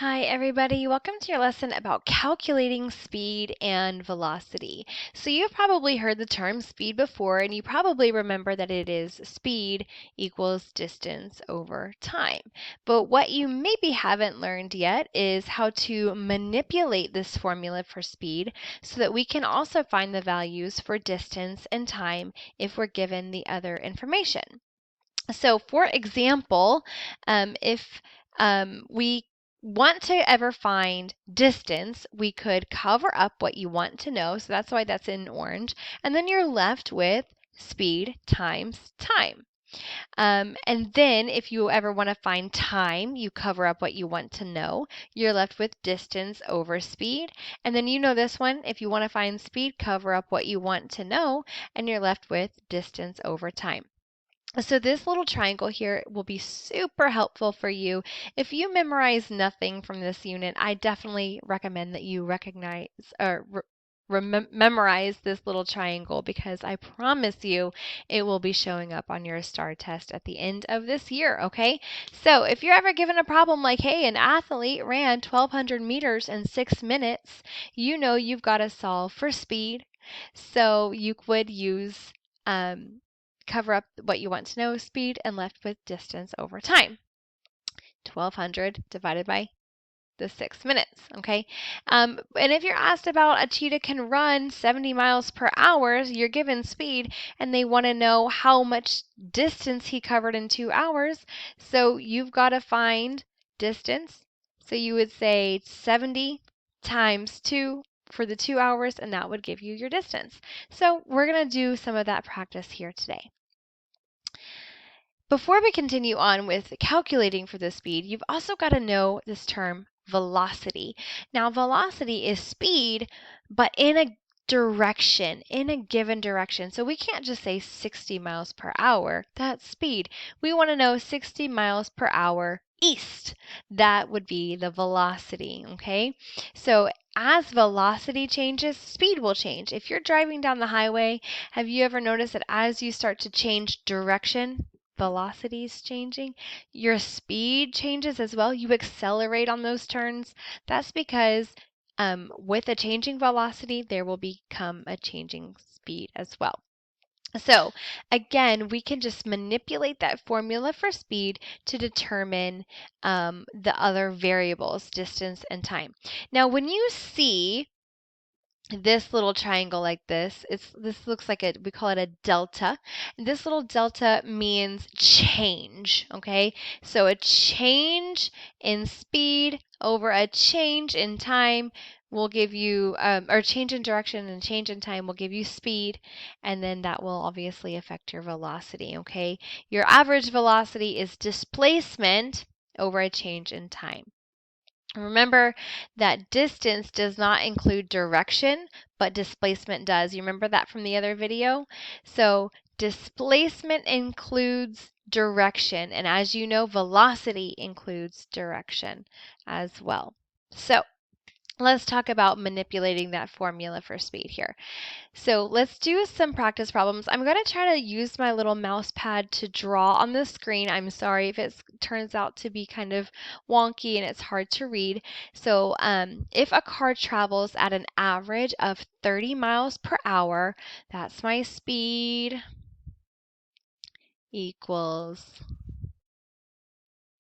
Hi everybody, welcome to your lesson about calculating speed and velocity. So you've probably heard the term speed before, and you probably remember that it is speed equals distance over time. But what you maybe haven't learned yet is how to manipulate this formula for speed so that we can also find the values for distance and time if we're given the other information. So for example, if we want to ever find distance, we could cover up what you want to know. So that's why that's in orange. And then you're left with speed times time. And then if you ever want to find time, you cover up what you want to know. You're left with distance over speed. And then you know this one, if you want to find speed, cover up what you want to know, and you're left with distance over time. So this little triangle here will be super helpful for you. If you memorize nothing from this unit, I definitely recommend that you recognize or memorize this little triangle, because I promise you it will be showing up on your STAR test at the end of this year, okay? So if you're ever given a problem like, hey, an athlete ran 1,200 meters in 6 minutes, you know you've got to solve for speed. So you would use cover up what you want to know, speed, and left with distance over time. 1,200 divided by the 6 minutes, okay? And if you're asked about a cheetah can run 70 miles per hour, you're given speed, and they want to know how much distance he covered in 2 hours. So you've got to find distance. So you would say 70 times 2 for the 2 hours, and that would give you your distance. So we're going to do some of that practice here today. Before we continue on with calculating for the speed, you've also got to know this term velocity. Now, velocity is speed, but in a direction, in a given direction. So we can't just say 60 miles per hour. That's speed. We want to know 60 miles per hour east. That would be the velocity, okay? So as velocity changes, speed will change. If you're driving down the highway, have you ever noticed that as you start to change direction, velocity is changing, your speed changes as well. You accelerate on those turns. That's because with a changing velocity, there will become a changing speed as well. So again, we can just manipulate that formula for speed to determine the other variables, distance and time. Now, when you see this little triangle like this looks like we call it a delta. And this little delta means change, okay? So a change in speed over a change in time will give you, or change in direction and change in time will give you speed, and then that will obviously affect your velocity, okay? Your average velocity is displacement over a change in time. Remember that distance does not include direction, but displacement does. You remember that from the other video? So displacement includes direction, and as you know, velocity includes direction as well. So let's talk about manipulating that formula for speed here. So let's do some practice problems. I'm going to try to use my little mouse pad to draw on the screen. I'm sorry if it turns out to be kind of wonky and it's hard to read. So if a car travels at an average of 30 miles per hour, that's my speed, equals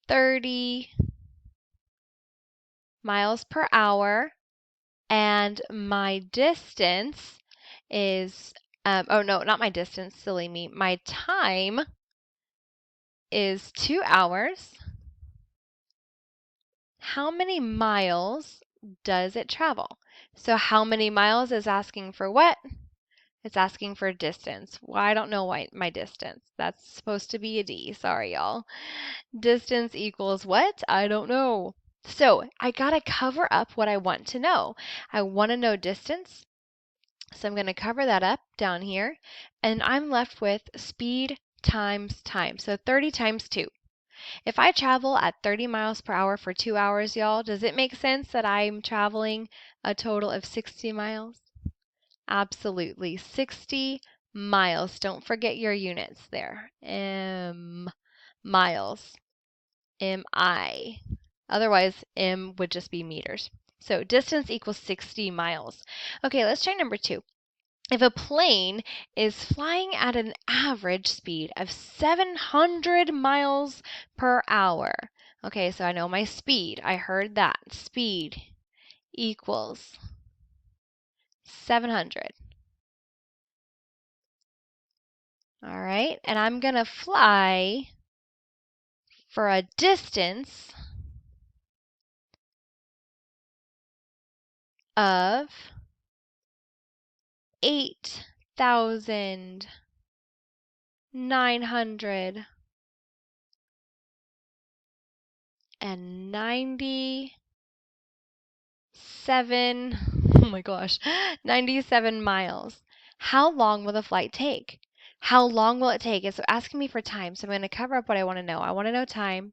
30 miles per hour, and my distance is, oh no, not my distance, silly me. My time is 2 hours. How many miles does it travel? So how many miles is asking for what? It's asking for distance. Well, I don't know why my distance. That's supposed to be a D. Sorry, y'all. Distance equals what? I don't know. So I gotta cover up what I want to know. I want to know distance. So I'm going to cover that up down here, and I'm left with speed times time. So 30 times 2. If I travel at 30 miles per hour for 2 hours, y'all, does it make sense that I'm traveling a total of 60 miles? Absolutely. 60 miles. Don't forget your units there. Miles. M-I. Otherwise, m would just be meters. So distance equals 60 miles. Okay, let's try number 2. If a plane is flying at an average speed of 700 miles per hour. Okay, so I know my speed. I heard that. Speed equals 700. All right, and I'm going to fly for a distance of 8,997, oh my gosh, 97 miles. How long will the flight take? How long will it take? It's asking me for time, so I'm going to cover up what I want to know. I want to know time.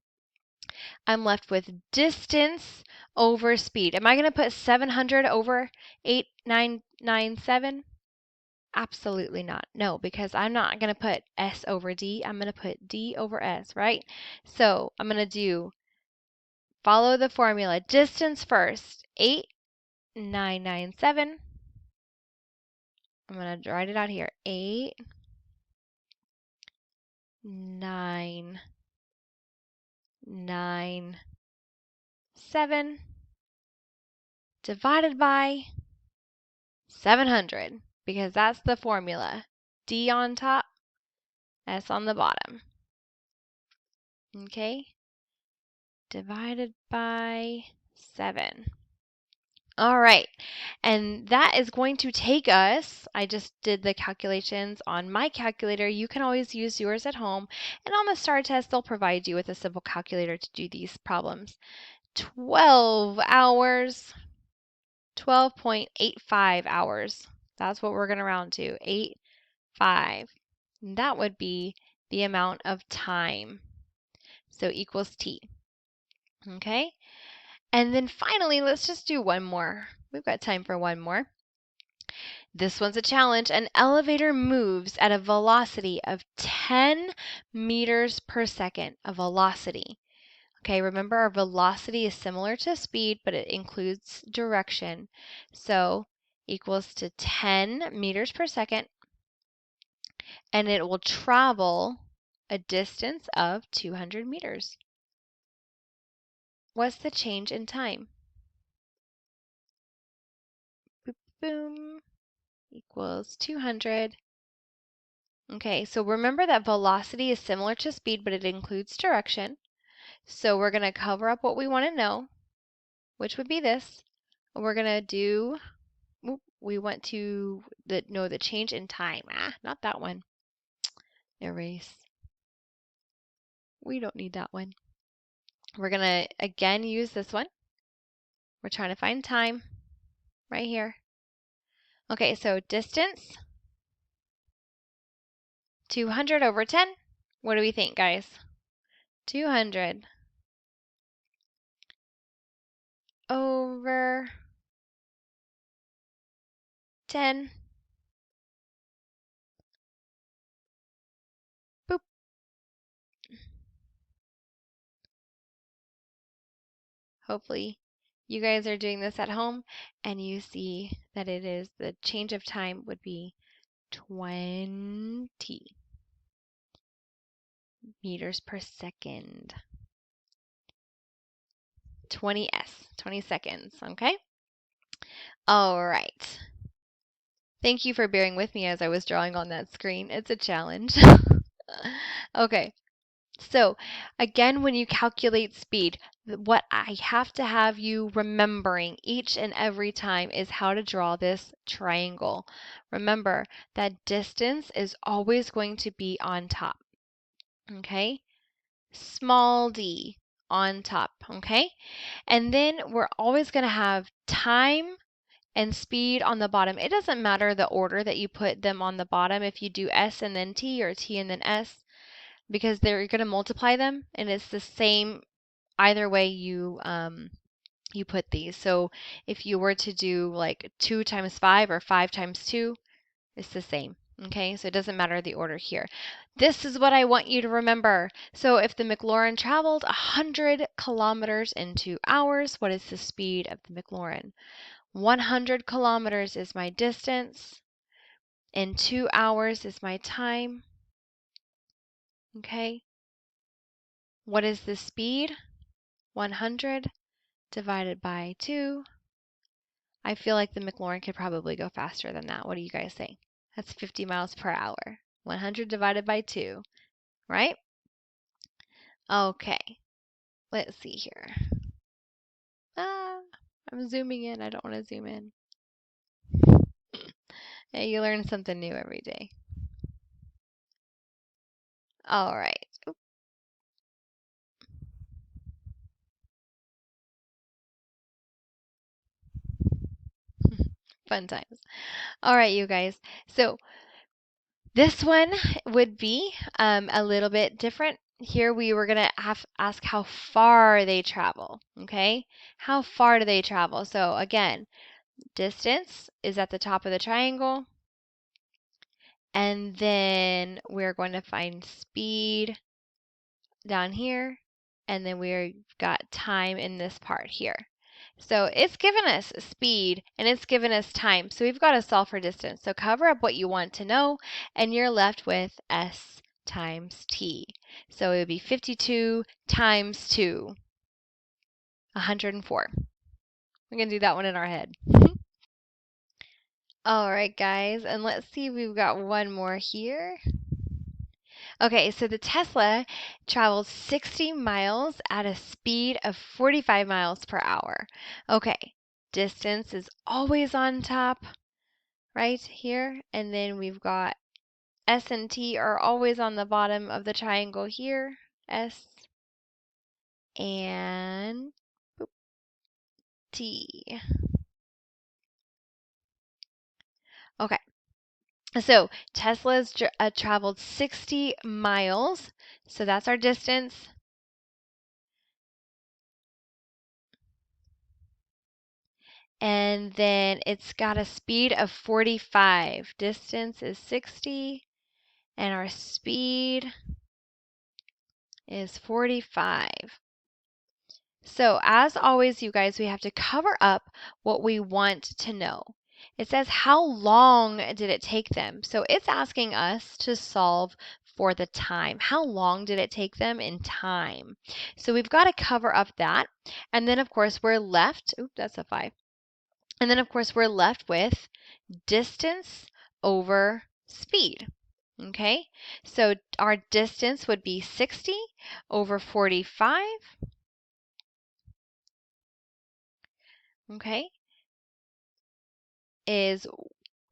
I'm left with distance over speed. Am I going to put 700 over 8,997? Absolutely not. No, because I'm not going to put S over D. I'm going to put D over S, right? So I'm going to follow the formula. Distance first. 8,997. I'm going to write it out here. 8,997 divided by 700, because that's the formula. D on top, S on the bottom. Okay? Divided by 7. All right, and that is going to take us, I just did the calculations on my calculator. You can always use yours at home, and on the STAR test, they'll provide you with a simple calculator to do these problems. 12 hours, 12.85 hours. That's what we're going to round to, 8.5. That would be the amount of time. So equals T. Okay? And then finally, let's just do one more. We've got time for one more. This one's a challenge. An elevator moves at a velocity of 10 meters per second. A velocity. Okay, remember our velocity is similar to speed, but it includes direction. So equals to 10 meters per second. And it will travel a distance of 200 meters. What's the change in time? Boop, boom, equals 200. Okay, so remember that velocity is similar to speed, but it includes direction. So we're going to cover up what we want to know, which would be this. We're going to do, we want to know the change in time. Not that one. Erase. We don't need that one. We're going to, again, use this one. We're trying to find time right here. Okay, so distance, 200 over 10. What do we think, guys? 200 over 10. Boop. Hopefully you guys are doing this at home and you see that it is the change of time would be 20 meters per second. 20 seconds, okay? All right. Thank you for bearing with me as I was drawing on that screen. It's a challenge. Okay. So again, when you calculate speed, what I have to have you remembering each and every time is how to draw this triangle. Remember that distance is always going to be on top. Okay? Small d on top. Okay? And then we're always going to have time and speed on the bottom. It doesn't matter the order that you put them on the bottom, if you do S and then T or T and then S, because they're going to multiply them, and it's the same either way you put these. So if you were to do like 2 times 5 or 5 times 2, it's the same. Okay, so it doesn't matter the order here. This is what I want you to remember. So if the McLaurin traveled 100 kilometers in 2 hours, what is the speed of the McLaurin? 100 kilometers is my distance. In 2 hours is my time. Okay. What is the speed? 100 divided by 2. I feel like the McLaurin could probably go faster than that. What do you guys think? That's 50 miles per hour. 100 divided by 2, right? Okay, let's see here. Ah, I'm zooming in. I don't want to zoom in. Yeah, you learn something new every day. All right. Fun times. All right, you guys. So this one would be a little bit different. Here we were going to have ask how far they travel, okay? How far do they travel? So again, distance is at the top of the triangle, and then we're going to find speed down here, and then we've got time in this part here. So it's given us speed and it's given us time. So we've got to solve for distance. So cover up what you want to know and you're left with S times T. So it would be 52 times 2, 104. We're going to do that one in our head. All right, guys, and let's see, we've got one more here. Okay, so the Tesla travels 60 miles at a speed of 45 miles per hour. Okay, distance is always on top right here, and then we've got S and T are always on the bottom of the triangle here. S and T. Okay, so Tesla's traveled 60 miles, so that's our distance. And then it's got a speed of 45. Distance is 60, and our speed is 45. So as always, you guys, we have to cover up what we want to know. It says, how long did it take them? So it's asking us to solve for the time. How long did it take them in time? So we've got to cover up that. And then, of course, we're left, oops, that's a 5. And then, of course, we're left with distance over speed. Okay, so our distance would be 60 over 45. Okay, is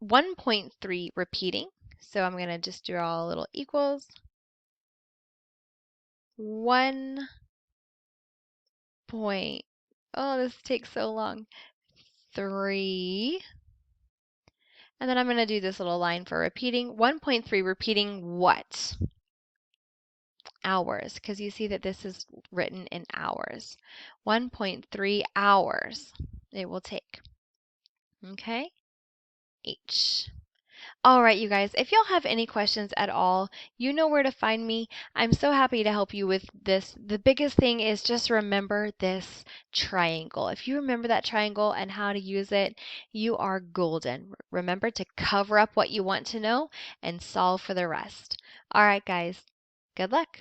1.3 repeating. So I'm going to just draw a little equals. 1 point, oh, this takes so long. 3. And then I'm going to do this little line for repeating. 1.3 repeating what? Hours, because you see that this is written in hours. 1.3 hours it will take. Okay? H. All right, you guys, if y'all have any questions at all, you know where to find me. I'm so happy to help you with this. The biggest thing is just remember this triangle. If you remember that triangle and how to use it, you are golden. Remember to cover up what you want to know and solve for the rest. All right, guys, good luck.